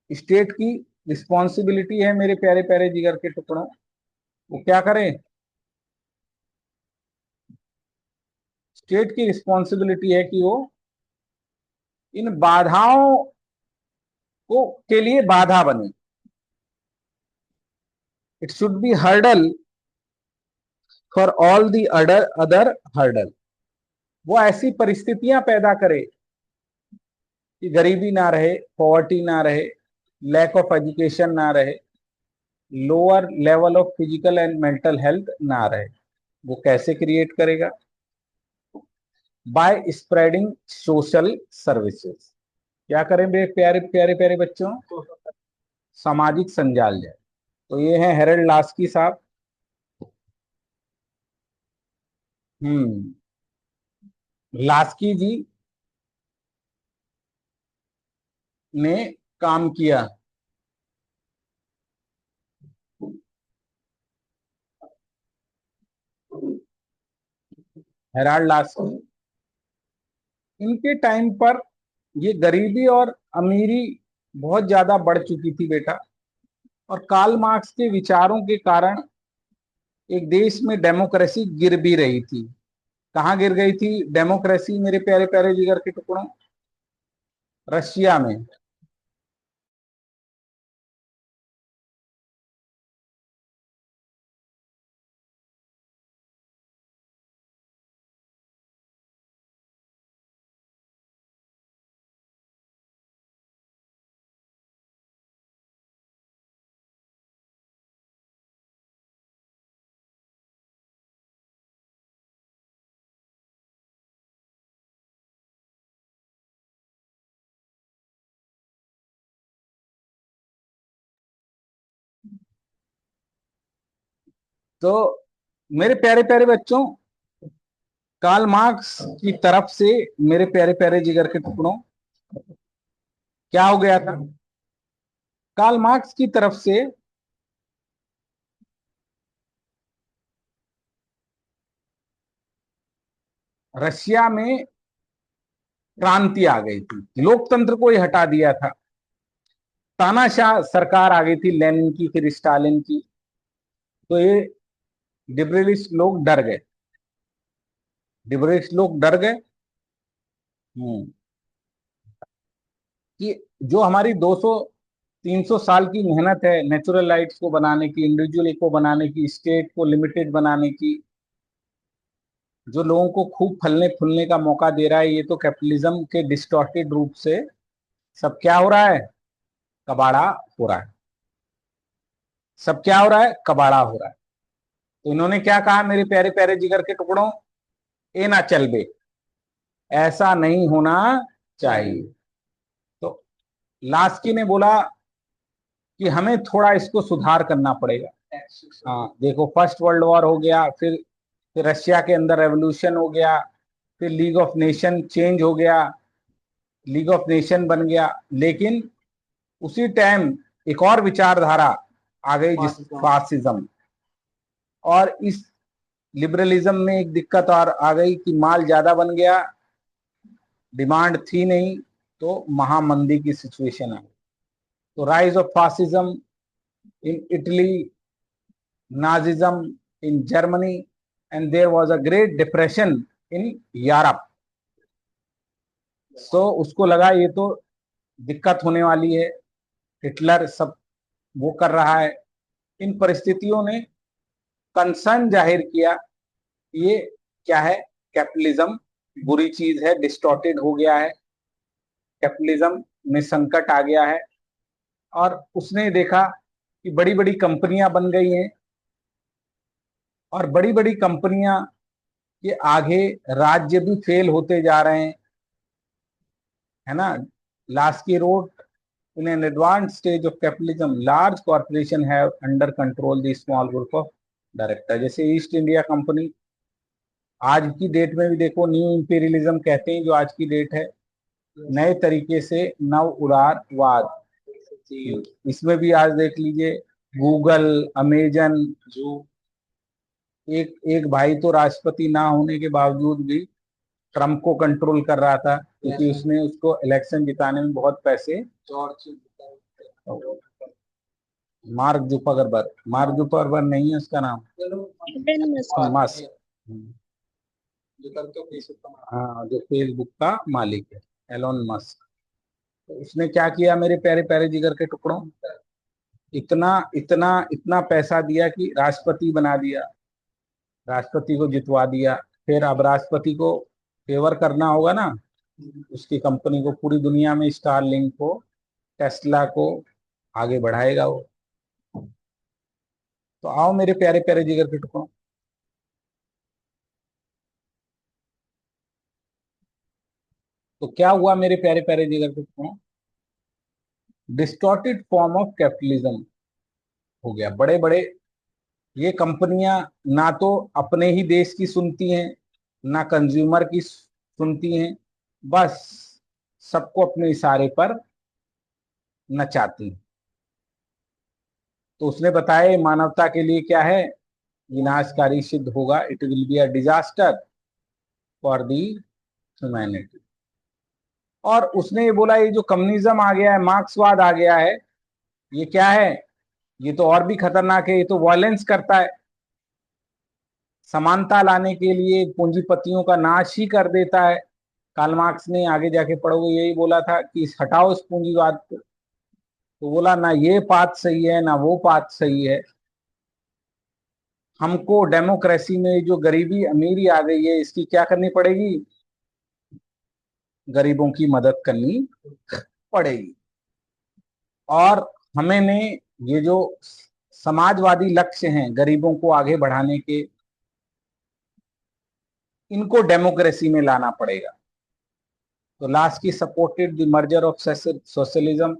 स्टेट की रिस्पॉन्सिबिलिटी है मेरे प्यारे प्यारे जिगर के टुकड़ों, वो क्या करें, स्टेट की रिस्पॉन्सिबिलिटी है कि वो इन बाधाओं को के लिए बाधा बने। It should be hurdle for all the other hurdle. वो ऐसी परिस्थितियां पैदा करे कि गरीबी ना रहे, पॉवर्टी ना रहे, लैक ऑफ एजुकेशन ना रहे, lower level of physical and mental health ना रहे। वो कैसे क्रिएट करेगा? By spreading social services. क्या करें मेरे प्यारे प्यारे प्यारे बच्चों? सामाजिक संजाल जाए। तो ये है हेरल्ड लास्की साहब। लास्की जी ने काम किया। हेराल्ड लास्की, इनके टाइम पर ये गरीबी और अमीरी बहुत ज्यादा बढ़ चुकी थी बेटा, और कार्ल मार्क्स के विचारों के कारण एक देश में डेमोक्रेसी गिर भी रही थी। कहाँ गिर गई थी डेमोक्रेसी मेरे प्यारे प्यारे जिगर के टुकड़ों? रशिया में। तो मेरे प्यारे प्यारे बच्चों, कार्ल मार्क्स की तरफ से मेरे प्यारे प्यारे जिगर के टुकड़ों क्या हो गया था? कार्ल मार्क्स की तरफ से रशिया में क्रांति आ गई थी, लोकतंत्र को ही हटा दिया था। तानाशाह सरकार आ गई थी, लेनिन की, फिर स्टालिन की। तो ये लिबरलिस्ट लोग डर गए, लिबरलिस्ट लोग डर गए कि जो हमारी 200-300 साल की मेहनत है नेचुरल राइट्स को बनाने की, इंडिविजुअल को बनाने की, स्टेट को लिमिटेड बनाने की, जो लोगों को खूब फलने फूलने का मौका दे रहा है, ये तो कैपिटलिज्म के डिस्टॉर्टेड रूप से सब क्या हो रहा है? कबाड़ा हो रहा है। सब क्या हो रहा है? कबाड़ा हो रहा है। तो इन्होंने क्या कहा मेरे प्यारे प्यारे जिगर के टुकड़ों? ए ना चल बे, ऐसा नहीं होना चाहिए। तो लास्की ने बोला कि हमें थोड़ा इसको सुधार करना पड़ेगा। हाँ देखो, फर्स्ट वर्ल्ड वॉर हो गया, फिर रशिया के अंदर रेवोल्यूशन हो गया, फिर लीग ऑफ नेशन चेंज हो गया, लीग ऑफ नेशन बन गया। लेकिन उसी टाइम एक और विचारधारा आ गई, जिस फासिज्म। और इस लिबरलिज्म में एक दिक्कत और आ गई कि माल ज्यादा बन गया, डिमांड थी नहीं, तो महामंदी की सिचुएशन आ गई। तो rise of fascism in Italy, Nazism in Germany, and there was a great depression in Europe. So उसको लगा ये तो दिक्कत होने वाली है, हिटलर सब वो कर रहा है। इन परिस्थितियों ने कंसर्न जाहिर किया, ये क्या है? कैपिटलिज्म बुरी चीज है, डिस्टॉर्टेड हो गया है, कैपिटलिज्म में संकट आ गया है। और उसने देखा कि बड़ी बड़ी कंपनियां बन गई हैं, और बड़ी बड़ी कंपनियां के आगे राज्य भी फेल होते जा रहे हैं, है ना? Laski wrote, in an advanced stage of capitalism, large corporation have under control the small group of director। जैसे ईस्ट इंडिया कंपनी, आज की डेट में भी देखो न्यू इंपीरियलिज्म कहते हैं जो आज की डेट है, नए तरीके से नव उदारवाद। इसमें भी आज देख लीजिए गूगल, अमेजन, जो एक एक भाई तो राष्ट्रपति ना होने के बावजूद भी ट्रम्प को कंट्रोल कर रहा था, क्योंकि उसने उसको इलेक्शन जिताने में बहुत पैसे। मार्क जुकरबर्ग, मार्क जुकरबर्ग नहीं है उसका नाम, इलन मस्क। मस्क। जो करके फेसबुक का हाँ, जो फेसबुक का मालिक है, एलोन मस्क। तो उसने क्या किया मेरे प्यारे प्यारे जिगर के टुकड़ों, इतना इतना इतना पैसा दिया कि राष्ट्रपति बना दिया, राष्ट्रपति को जितवा दिया। फिर अब राष्ट्रपति को फेवर करना होगा ना, उसकी कंपनी को, पूरी दुनिया में स्टारलिंक को, टेस्ला को आगे बढ़ाएगा वो। तो आओ मेरे प्यारे प्यारे जिगर के टुकड़ों, तो क्या हुआ मेरे प्यारे प्यारे जिगर के टुकड़ों, डिस्टॉर्टेड फॉर्म ऑफ कैपिटलिज्म हो गया। बड़े बड़े ये कंपनियां ना तो अपने ही देश की सुनती हैं, ना कंज्यूमर की सुनती हैं, बस सबको अपने इशारे पर नचाती हैं। तो उसने बताया ये मानवता के लिए क्या है, विनाशकारी सिद्ध होगा, it will be a disaster for the humanity. और उसने ये बोला ये जो कम्युनिज्म आ गया है, मार्क्सवाद आ गया है, ये क्या है, ये तो और भी खतरनाक है, ये तो वायलेंस करता है, समानता लाने के लिए पूंजीपतियों का नाश ही कर देता है। कार्ल मार्क्स ने आगे जाके पढ़ोगे यही बोला था कि हटाओ इस पूंजीवाद को। तो बोला ना ये बात सही है ना वो बात सही है, हमको डेमोक्रेसी में जो गरीबी अमीरी आ गई है इसकी क्या करनी पड़ेगी, गरीबों की मदद करनी पड़ेगी। और हमें ने ये जो समाजवादी लक्ष्य हैं गरीबों को आगे बढ़ाने के, इनको डेमोक्रेसी में लाना पड़ेगा। तो Lasky supported the merger of socialism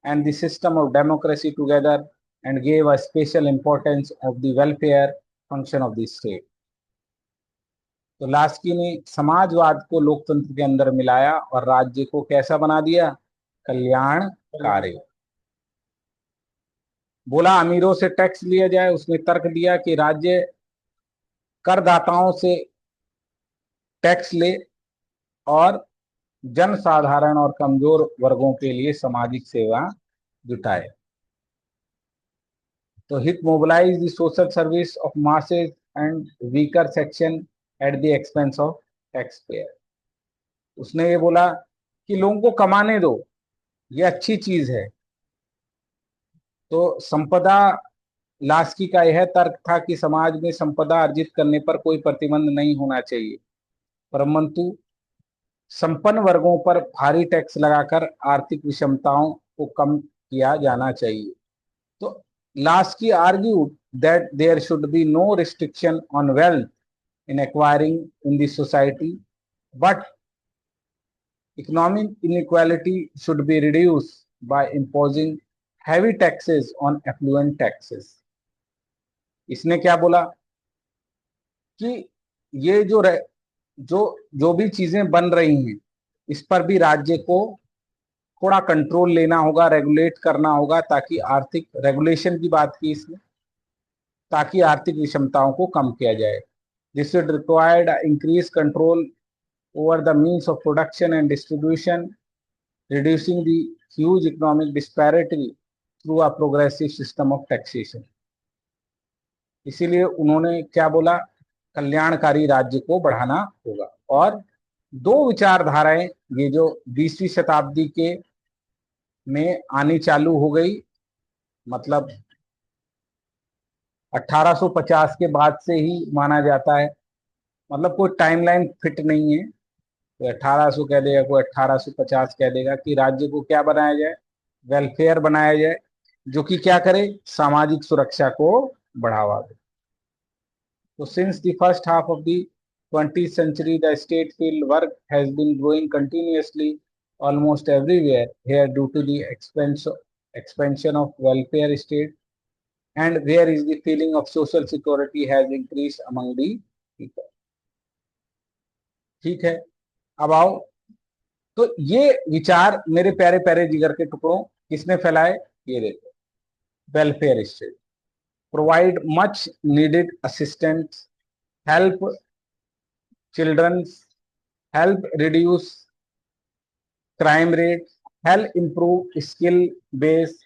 and the system of democracy together and gave a special importance of the welfare function of the state. तो लास्की ने समाजवाद को लोकतंत्र के अंदर मिलाया और राज्य को कैसा बना दिया, कल्याणकारी। बोला अमीरों से टैक्स लिया जाए, उसने तर्क दिया कि राज्य करदाताओं से टैक्स ले और जनसाधारण और कमजोर वर्गों के लिए सामाजिक सेवा जुटाए। तो it mobilise the social service of masses and weaker section at the expense of taxpayer. उसने ये बोला कि लोगों को कमाने दो, ये अच्छी चीज है। तो संपदा, लास्की का यह तर्क था कि समाज में संपदा अर्जित करने पर कोई प्रतिबंध नहीं होना चाहिए, परंतु संपन्न वर्गों पर भारी टैक्स लगाकर आर्थिक विषमताओं को कम किया जाना चाहिए। तो Lasky argued that there should be no restriction on wealth in acquiring in the society, but economic inequality should be reduced by imposing heavy taxes on affluent taxes. इसने क्या बोला कि ये जो भी चीजें बन रही हैं इस पर भी राज्य को थोड़ा कंट्रोल लेना होगा, रेगुलेट करना होगा, ताकि आर्थिक रेगुलेशन की बात की इसने, ताकि आर्थिक विषमताओं को कम किया जाए। This would required increase control over the means of production and distribution, reducing the huge economic disparity through a progressive system of taxation. इसीलिए उन्होंने क्या बोला, कल्याणकारी राज्य को बढ़ाना होगा। और दो विचारधाराएं ये जो 20वीं शताब्दी के में आनी चालू हो गई, मतलब 1850 के बाद से ही माना जाता है, मतलब कोई टाइमलाइन फिट नहीं है, कोई 1800 कह देगा, कोई 1850 कह देगा, कि राज्य को क्या बनाया जाए, वेलफेयर बनाया जाए, जो कि क्या करे, सामाजिक सुरक्षा को बढ़ावा दे। तो since the first half of the 20th century the state field work has been growing continuously almost everywhere here due to the expansion of welfare state, and where is the feeling of social security has increased among the people. ठीक है, अब आओ, तो ये विचार मेरे प्यारे प्यारे जिगर के टुकड़ों किसने फैलाए, ये देखो, welfare state provide much needed assistance, help childrens, help reduce crime rate, help improve skill base,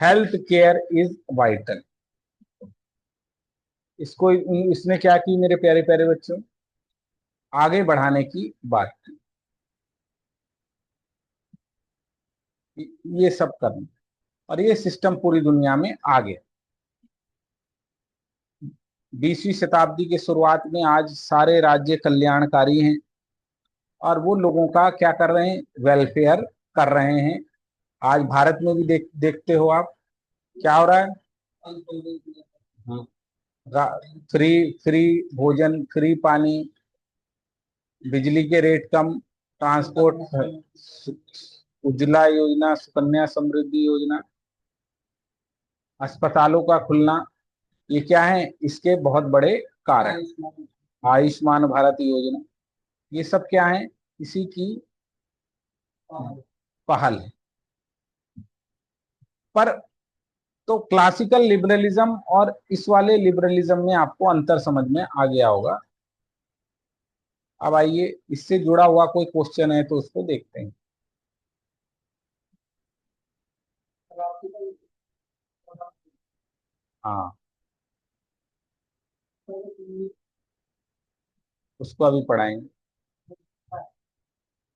health care is vital. इसको इसने क्या की मेरे प्यारे प्यारे बच्चों, आगे बढ़ाने की बात की। ये सब करना, और ये सिस्टम पूरी दुनिया में आ गया। 20वीं शताब्दी के शुरुआत में आज सारे राज्य कल्याणकारी हैं, और वो लोगों का क्या कर रहे हैं, वेलफेयर कर रहे हैं। आज भारत में भी देखते हो आप क्या हो रहा है। हाँ, फ्री फ्री भोजन, फ्री पानी, बिजली के रेट कम, ट्रांसपोर्ट, उज्ज्वला योजना, सुकन्या समृद्धि योजना, अस्पतालों का खुलना, ये क्या है, इसके बहुत बड़े कारण। आयुष्मान भारत योजना, ये सब क्या है, इसी की पहल है। पर तो क्लासिकल लिबरलिज्म और इस वाले लिबरलिज्म में आपको अंतर समझ में आ गया होगा। अब आइए, इससे जुड़ा हुआ कोई क्वेश्चन है तो उसको देखते हैं। हाँ, उसको अभी पढ़ाएंगे।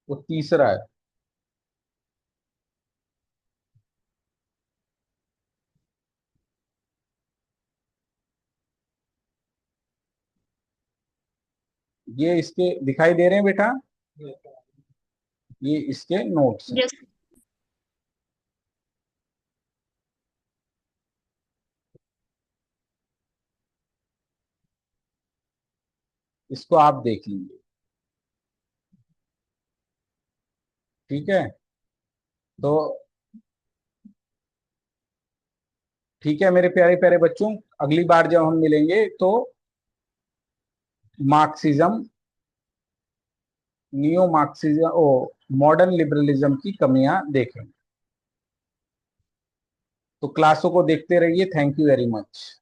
वो तीसरा है। ये इसके दिखाई दे रहे हैं बेटा, ये इसके नोट्स हैं। यस। इसको आप देख लीजिए, ठीक है। तो ठीक है मेरे प्यारे प्यारे बच्चों, अगली बार जब हम मिलेंगे तो मार्क्सिज्म, नियो मार्क्सिज्म, ओ मॉडर्न लिबरलिज्म की कमियां देखेंगे। तो क्लासों को देखते रहिए। Thank you very much.